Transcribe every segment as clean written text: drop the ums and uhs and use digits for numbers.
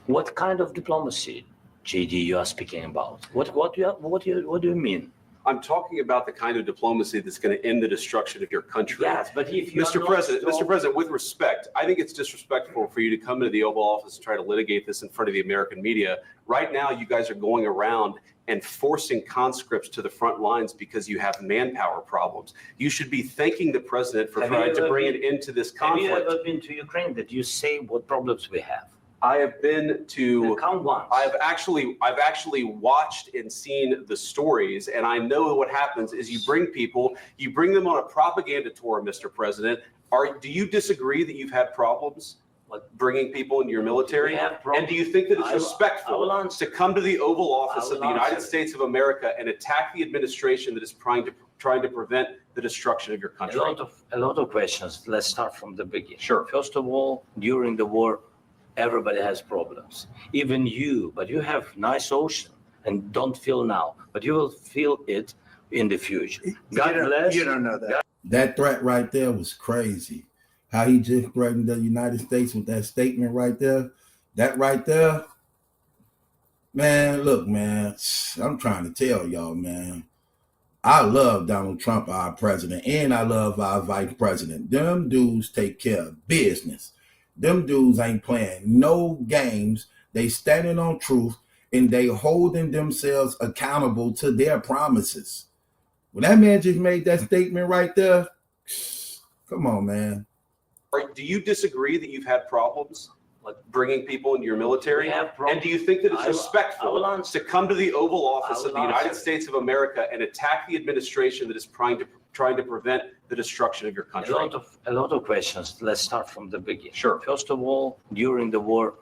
What kind of diplomacy, JD, you are speaking about? What do you mean? I'm talking about the kind of diplomacy that's going to end the destruction of your country. Yes, but if you Mr. President, with respect, I think it's disrespectful for you to come into the Oval Office and try to litigate this in front of the American media. Right now, you guys are going around and forcing conscripts to the front lines because you have manpower problems. You should be thanking the president for trying to bring an end to this conflict. Have you ever been to Ukraine? Did you say what problems we have? I have been to. Count once. I've actually watched and seen the stories, and I know what happens is you bring them on a propaganda tour, Mr. President. Do you disagree that you've had problems bringing people into your military? And do you think that it's respectful to come to the Oval Office of the United States of America and attack the administration that is trying to prevent the destruction of your country? A lot of questions. Let's start from the beginning. Sure. First of all, during the war, everybody has problems, even you, but you have nice ocean and don't feel now, but you will feel it in the future. God bless. You don't know that. That threat right there was crazy. How he just threatened the United States with that statement right there. That right there, man, look, man, I'm trying to tell y'all, man, I love Donald Trump, our president, and I love our vice president. Them dudes take care of business. Them dudes ain't playing no games. They standing on truth and they holding themselves accountable to their promises. When that man just made that statement right there, come on, man. Do you disagree that you've had problems bringing people into your military? And do you think that it's respectful to come to the Oval Office of the United States of America and attack the administration that is trying to prevent the destruction of your country? A lot of questions. Let's start from the beginning. Sure. First of all, during the war,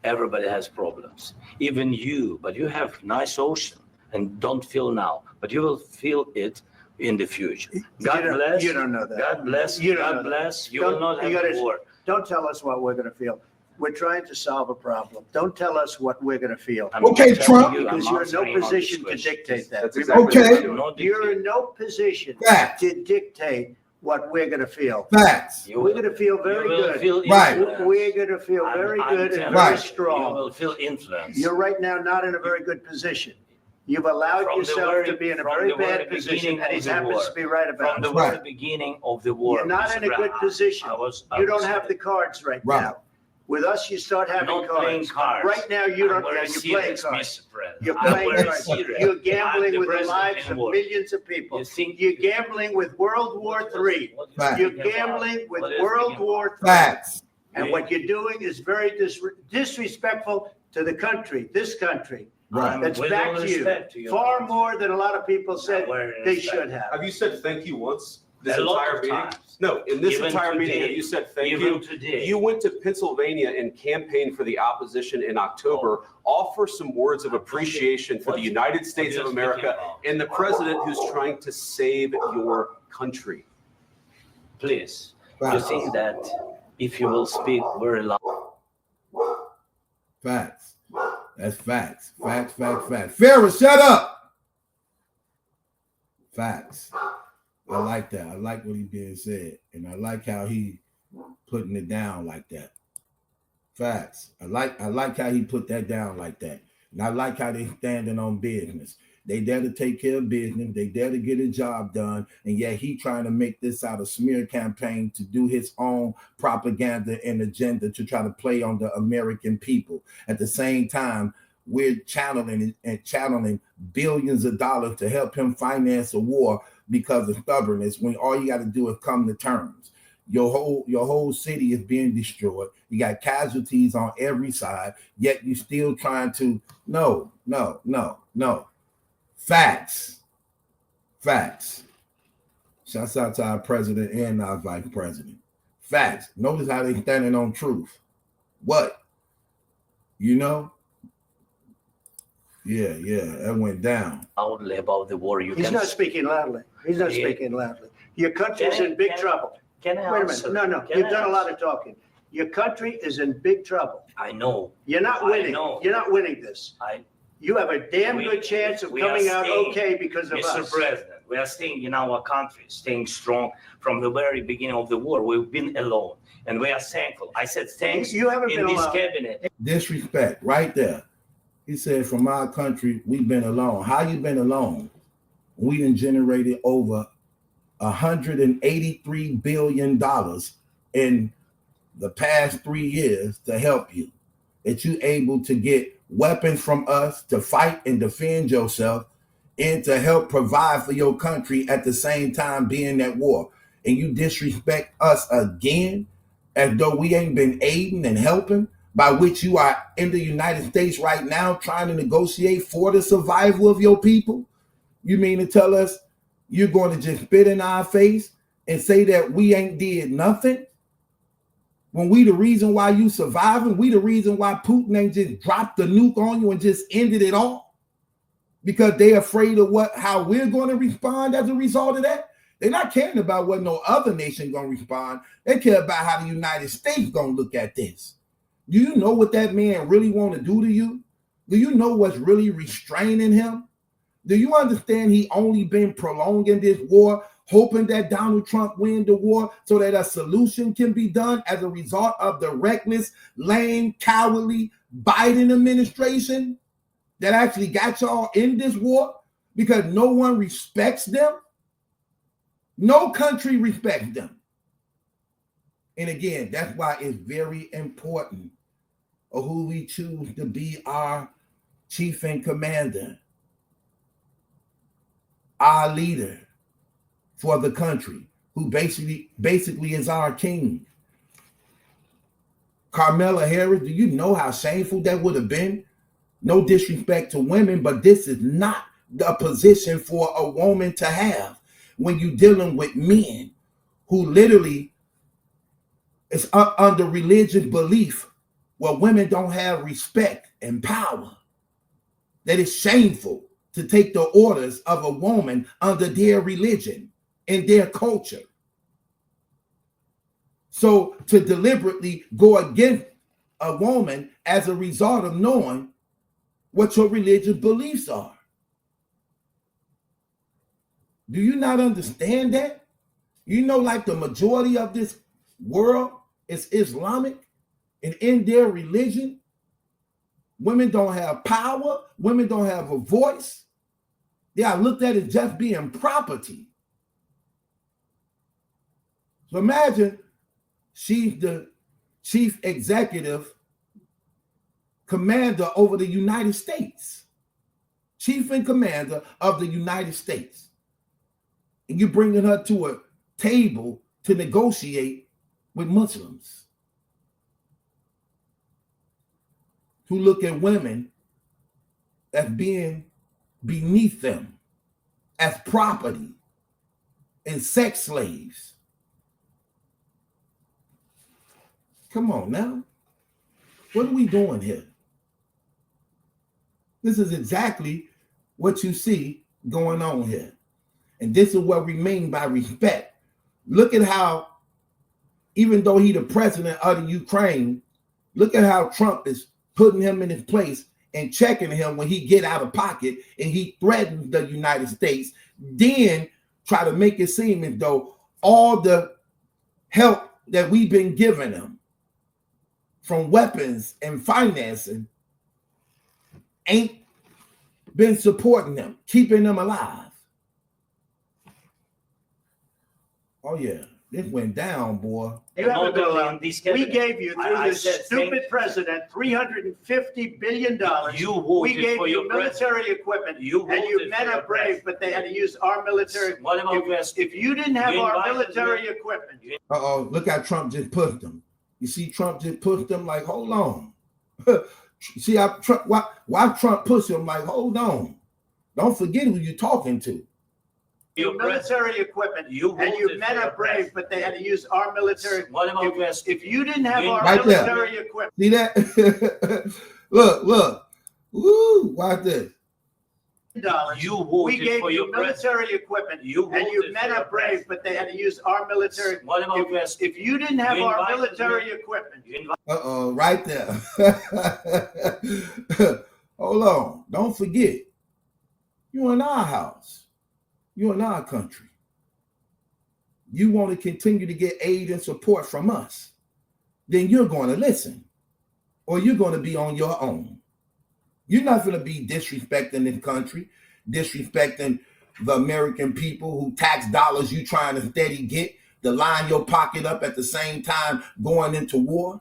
everybody has problems, even you, but you have nice ocean and don't feel now, but you will feel it in the future. God bless. You don't know that. God bless. God bless. You will not have a war. Don't tell us what we're going to feel. We're trying to solve a problem. Don't tell us what we're going to feel. Okay, Trump. Because you're in no position to dictate that. That's exactly Okay. what You're in no position Facts. to dictate what we're going to feel. Facts. We're going to feel very good. Right. We're going to feel very good and very Right. strong. You will feel influence. You're right now not in a very good position. You've allowed yourself to be in a very bad position, and he happens to be right about it. From the very beginning of the war. You're not in a good position. You don't have the cards right now. With us, you start having not playing cards. Right now, you don't. You're playing cards. You're playing cards. You're gambling with the lives of millions of people. You're gambling with World War III. You're gambling with World War III. Facts. And what you're doing is very disrespectful to the country, this country. Right. That's back to you. Far more than a lot of people said they should have. Have you said thank you once? This A lot entire of meeting? times. No, in this Even entire meeting, today. have you said thank Even you? today. You went to Pennsylvania and campaigned for the opposition in October. Offer some words of appreciation for the United States of America and the president who's trying to save your country. Please, you think that if you will speak very loud. Facts. That's facts. Facts. Farrah, shut up. Facts. I like that. I like what he being said. And I like how he putting it down like that. Facts. I like how he put that down like that. And I like how they standing on business. They there to take care of business. They there to get a job done. And yet he trying to make this out a smear campaign to do his own propaganda and agenda to try to play on the American people. At the same time, we're channeling billions of dollars to help him finance a war because of stubbornness, when all you got to do is come to terms. Your whole city is being destroyed. You got casualties on every side, yet you still trying to no. Facts. Shouts out to our president and our vice president. Facts. Notice how they standing on truth. What? You know? Yeah, that went down. Loudly about the war. He's not speaking loudly. Your country is in big trouble. Can I Wait a answer? minute. No. You've done a lot of talking. Your country is in big trouble. I know. You're not winning. You're not winning this. You have a damn good chance of coming out okay because of us. Mr. President, we are staying in our country, staying strong from the very beginning of the war. We've been alone. and we are thankful. I said thanks You haven't in been this alone. cabinet. Disrespect right there. He said, from our country, we've been alone. How you been alone? We done generated over $183 billion in the past 3 years to help you. That you able to get weapons from us to fight and defend yourself and to help provide for your country at the same time being at war. And you disrespect us again as though we ain't been aiding and helping, by which you are in the United States right now trying to negotiate for the survival of your people. You mean to tell us you're going to just spit in our face and say that we ain't did nothing? When we the reason why you surviving, we the reason why Putin ain't just dropped the nuke on you and just ended it all? Because they're afraid of how we're going to respond as a result of that? They're not caring about what no other nation going to respond. They care about how the United States going to look at this. Do you know what that man really want to do to you? Do you know what's really restraining him? Do you understand he only been prolonging this war, hoping that Donald Trump win the war so that a solution can be done as a result of the reckless, lame, cowardly Biden administration that actually got y'all in this war because no one respects them? No country respects them. And again, that's why it's very important of who we choose to be our chief and commander, our leader for the country, who basically is our king. Kamala Harris, do you know how shameful that would have been? No disrespect to women, but this is not the position for a woman to have when you're dealing with men who literally is under religious belief where women don't have respect and power. That is shameful to take the orders of a woman under their religion and their culture. So to deliberately go against a woman as a result of knowing what your religious beliefs are. Do you not understand that? You know, like the majority of this world is Islamic, and in their religion, women don't have power, women don't have a voice. They are looked at as just being property. So imagine she's the chief executive commander over the United States, chief and commander of the United States. And you're bringing her to a table to negotiate with Muslims who look at women as being beneath them, as property and sex slaves. Come on now. What are we doing here? This is exactly what you see going on here. And this is what we mean by respect. Look at how, even though he's the president of the Ukraine, look at how Trump is putting him in his place and checking him when he get out of pocket and he threatens the United States, then try to make it seem as though all the help that we've been giving them from weapons and financing ain't been supporting them, keeping them alive. Oh yeah, this went down, boy. You haven't been alone. We gave you, through this stupid president, $350 billion. We gave you military equipment, and you men are brave, but they had to use our military. If you didn't have our military equipment. Uh-oh, look how Trump just pushed them. You see Trump just pushed them like, hold on. See how Trump, why Trump pushed him like, hold on. Don't forget who you're talking to. Your military equipment, and you men are brave, but they had to use our military. If you didn't have our military equipment. See that? Look. Woo, watch this. We gave you military equipment, and you men are brave, but they had to use our military. If you didn't have our military equipment. Uh-oh, right there. Hold on. Don't forget. You're in our house. You're in our country. You want to continue to get aid and support from us. then you're going to listen, or you're going to be on your own. You're not going to be disrespecting this country, disrespecting the American people who tax dollars you trying to steady get to line your pocket up at the same time going into war,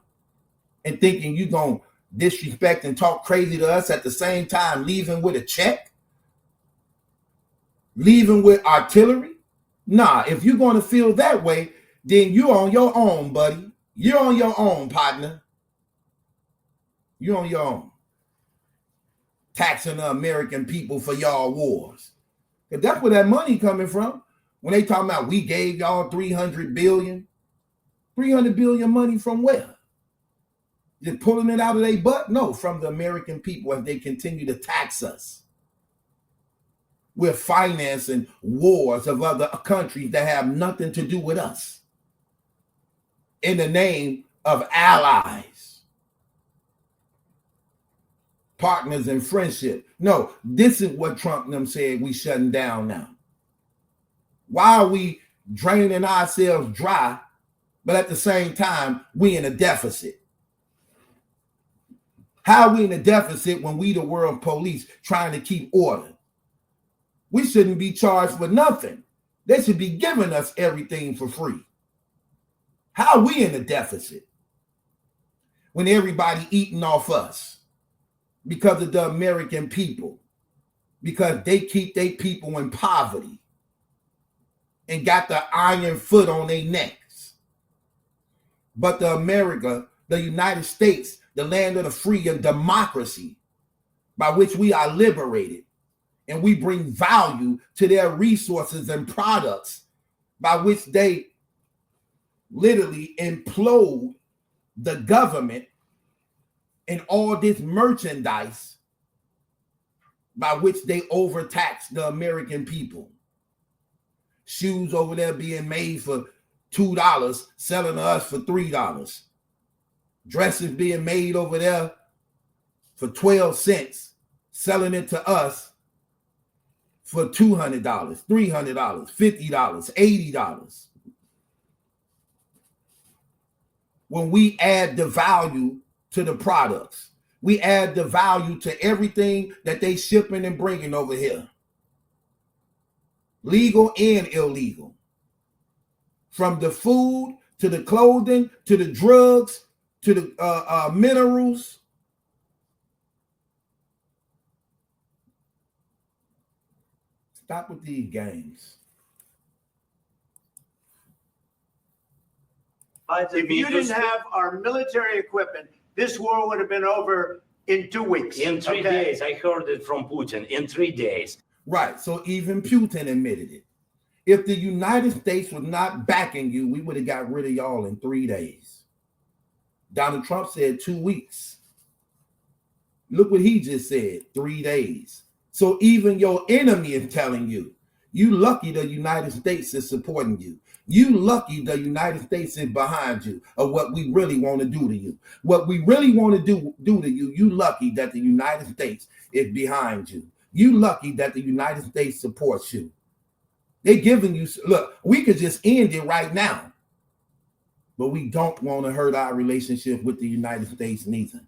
and thinking you're going to disrespect and talk crazy to us at the same time leaving with a check, leaving with artillery. Nah, if you're going to feel that way, then you're on your own, buddy. You're on your own, partner. You're on your own. Taxing the American people for y'all wars. Because that's where that money coming from. When they talking about we gave y'all 300 billion. 300 billion money from where? Just pulling it out of their butt? No, from the American people as they continue to tax us. We're financing wars of other countries that have nothing to do with us in the name of allies, partners, and friendship. No, this is what Trump and them said we shutting down now. Why are we draining ourselves dry, but at the same time, we in a deficit? How are we in a deficit when we the world police trying to keep order? We shouldn't be charged for nothing. They should be giving us everything for free. How are we in a deficit when everybody eating off us because of the American people, because they keep their people in poverty and got the iron foot on their necks? But the United States, the land of the free and democracy by which we are liberated, and we bring value to their resources and products by which they literally implode the government and all this merchandise by which they overtax the American people. Shoes over there being made for $2, selling to us for $3. Dresses being made over there for 12 cents, selling it to us for $200, $300, $50, $80. When we add the value to the products, we add the value to everything that they shipping and bringing over here, legal and illegal, from the food to the clothing to the drugs to the minerals. Stop with these games. If you didn't have our military equipment, this war would have been over in 2 weeks. In 3 days. I heard it from Putin. In 3 days. Right. So even Putin admitted it. If the United States was not backing you, we would have got rid of y'all in 3 days. Donald Trump said 2 weeks. Look what he just said, 3 days. So even your enemy is telling you, you lucky the United States is supporting you. You lucky the United States is behind you of what we really want to do to you. What we really want to do to you, you lucky that the United States is behind you. You lucky that the United States supports you. They're giving you, look, we could just end it right now. But we don't want to hurt our relationship with the United States neither.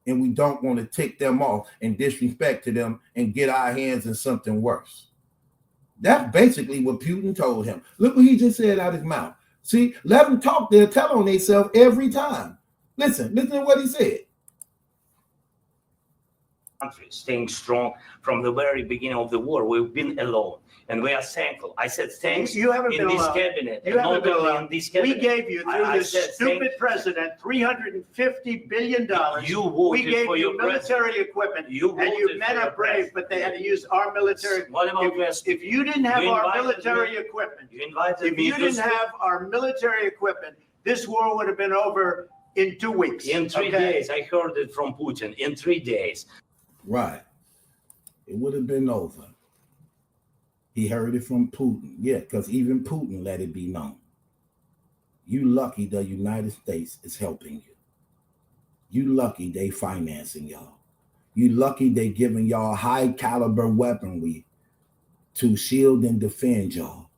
And we don't want to tick them off and disrespect to them and get our hands in something worse. That's basically what Putin told him. Look what he just said out his mouth. See, let them talk. They'll tell on themselves every time. Listen to what he said. Country staying strong from the very beginning of the war. We've been alone, and we are thankful. I said thanks. You haven't been in this alone. cabinet. You haven't been alone. In this cabinet. We gave you through this stupid president $350 billion. You voted we gave for you your military equipment, you and you voted men for are your brave, but they had to use our military. What about If you didn't have You our invited military me. equipment, You invited if me you to didn't have our military equipment, this war would have been over in 2 weeks. in 3 days. I heard it from Putin. In 3 days. Right. It would have been over. He heard it from Putin. Yeah, because even Putin let it be known. You lucky the United States is helping you. You lucky they financing y'all. You lucky they giving y'all high caliber weaponry to shield and defend y'all.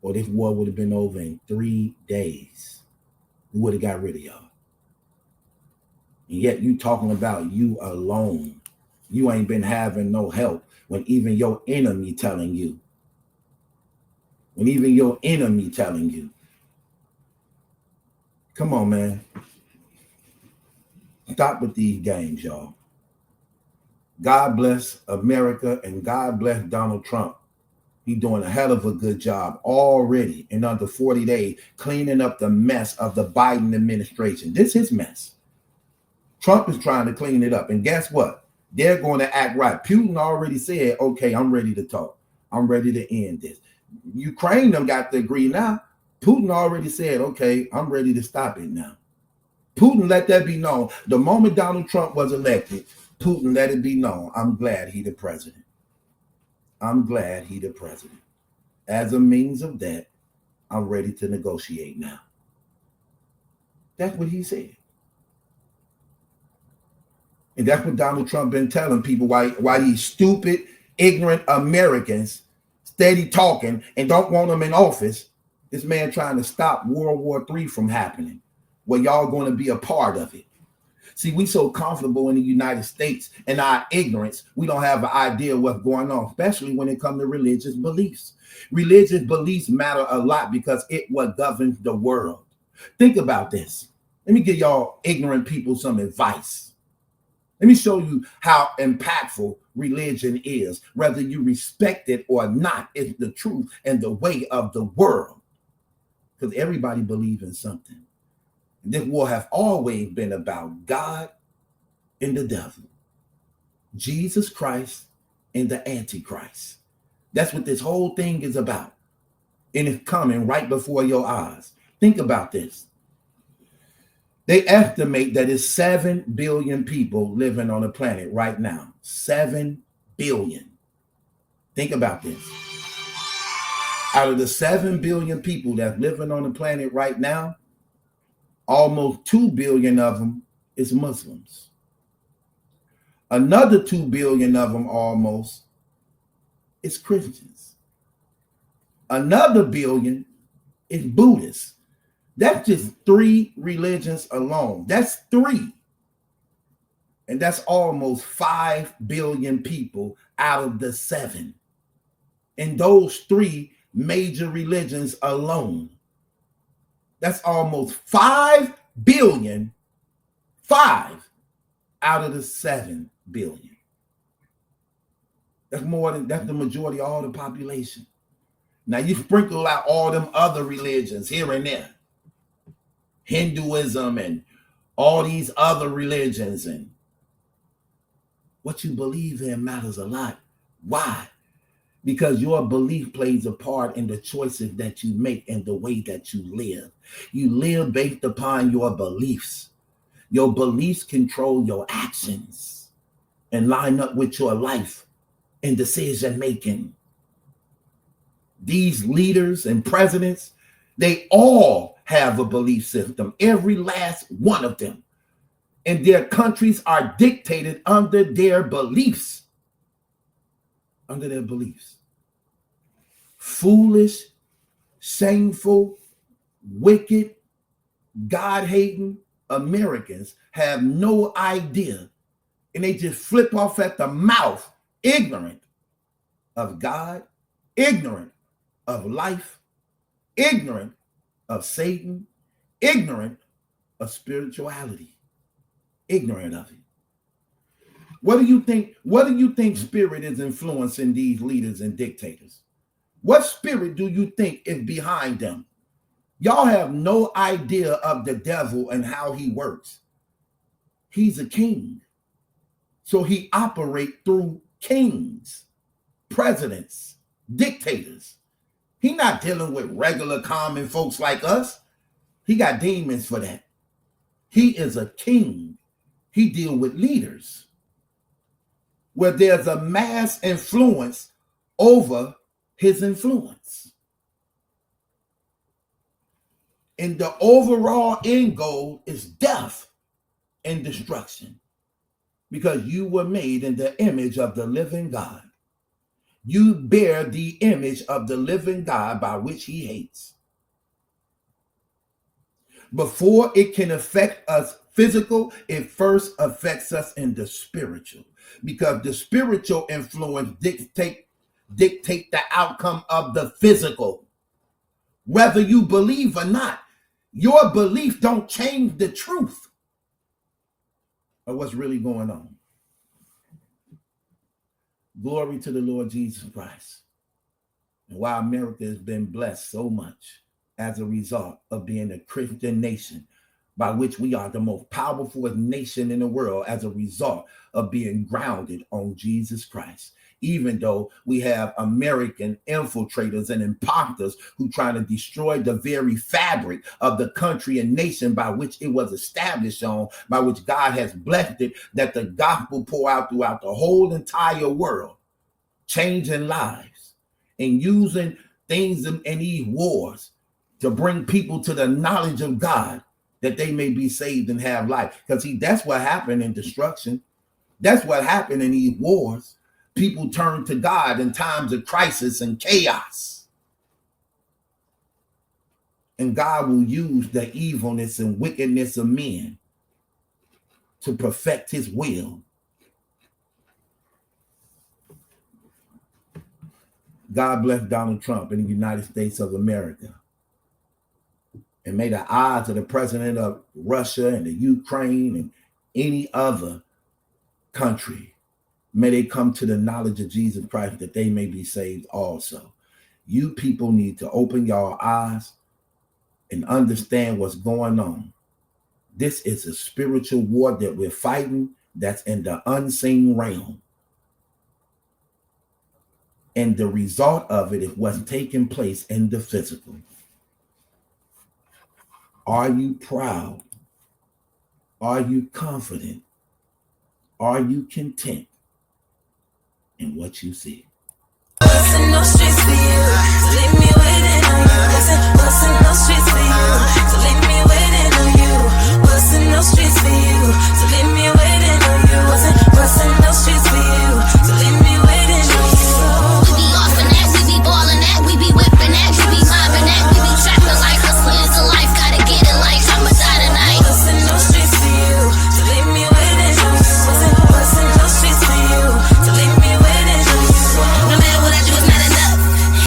Or this war would have been over in 3 days. we would have got rid of y'all. And yet you talking about you alone. You ain't been having no help when even your enemy telling you. When even your enemy telling you. Come on, man. Stop with these games, y'all. God bless America and God bless Donald Trump. He's doing a hell of a good job already in under 40 days, cleaning up the mess of the Biden administration. This is mess. Trump is trying to clean it up. And guess what? They're going to act right. Putin already said, okay, I'm ready to talk. I'm ready to end this. Ukraine them got to agree now. Putin already said, okay, I'm ready to stop it now. Putin let that be known. The moment Donald Trump was elected, Putin let it be known. I'm glad he the president. I'm glad he the president. As a means of that, I'm ready to negotiate now. That's what he said. And that's what Donald Trump been telling people why these stupid, ignorant Americans steady talking and don't want them in office. This man trying to stop World War III from happening, where y'all going to be a part of it. See, we so comfortable in the United States and our ignorance, we don't have an idea what's going on, especially when it comes to religious beliefs. Religious beliefs matter a lot because it what governs the world. Think about this. Let me give y'all ignorant people some advice. Let me show you how impactful religion is. Whether you respect it or not, it's the truth and the way of the world. Because everybody believes in something. This war have always been about God and the devil, Jesus Christ and the Antichrist. That's what this whole thing is about. And it's coming right before your eyes. Think about this. They estimate that it's 7 billion people living on the planet right now. 7 billion. Think about this. Out of the 7 billion people that's living on the planet right now, almost 2 billion of them is Muslims. Another 2 billion of them almost is Christians. Another billion is Buddhists. That's just 3 religions alone. That's 3. And that's almost 5 billion people out of the 7. In those 3 major religions alone. That's almost 5 billion, 5 out of the 7 billion. That's the majority of all the population. Now you sprinkle out all them other religions here and there. Hinduism and all these other religions, and what you believe in matters a lot. Why? Because your belief plays a part in the choices that you make and the way that you live. You live based upon your beliefs. Your beliefs control your actions and line up with your life and decision making. These leaders and presidents, they all have a belief system, every last one of them. And their countries are dictated under their beliefs. Under their beliefs. Foolish, shameful, wicked, God-hating Americans have no idea. And they just flip off at the mouth, ignorant of God, ignorant of life, ignorant of Satan, ignorant of spirituality, ignorant of it. What do you think spirit is influencing these leaders and dictators? What spirit do you think is behind them? Y'all have no idea of the devil and how he works. He's a king. So he operates through kings, presidents, dictators. He's not dealing with regular common folks like us. He got demons for that. He is a king. He deals with leaders where there's a mass influence over his influence. And the overall end goal is death and destruction, because you were made in the image of the living God. You bear the image of the living God by which he hates. Before it can affect us physical, it first affects us in the spiritual, because the spiritual influence dictate the outcome of the physical. Whether you believe or not, your belief don't change the truth of what's really going on. Glory to the Lord Jesus Christ. And while America has been blessed so much as a result of being a Christian nation, by which we are the most powerful nation in the world as a result of being grounded on Jesus Christ. Even though we have American infiltrators and imposters who try to destroy the very fabric of the country and nation by which it was established on, by which God has blessed it, that the gospel pour out throughout the whole entire world, changing lives and using things in these wars to bring people to the knowledge of God, that they may be saved and have life. Because that's what happened in destruction. That's what happened in these wars. People turn to God in times of crisis and chaos. And God will use the evilness and wickedness of men to perfect his will. God bless Donald Trump in the United States of America. And may the eyes of the president of Russia and the Ukraine and any other country, may they come to the knowledge of Jesus Christ, that they may be saved also. You people need to open your eyes and understand what's going on. This is a spiritual war that we're fighting that's in the unseen realm. And the result of it is what's taking place in the physical. Are you proud? Are you confident? Are you content in what you see?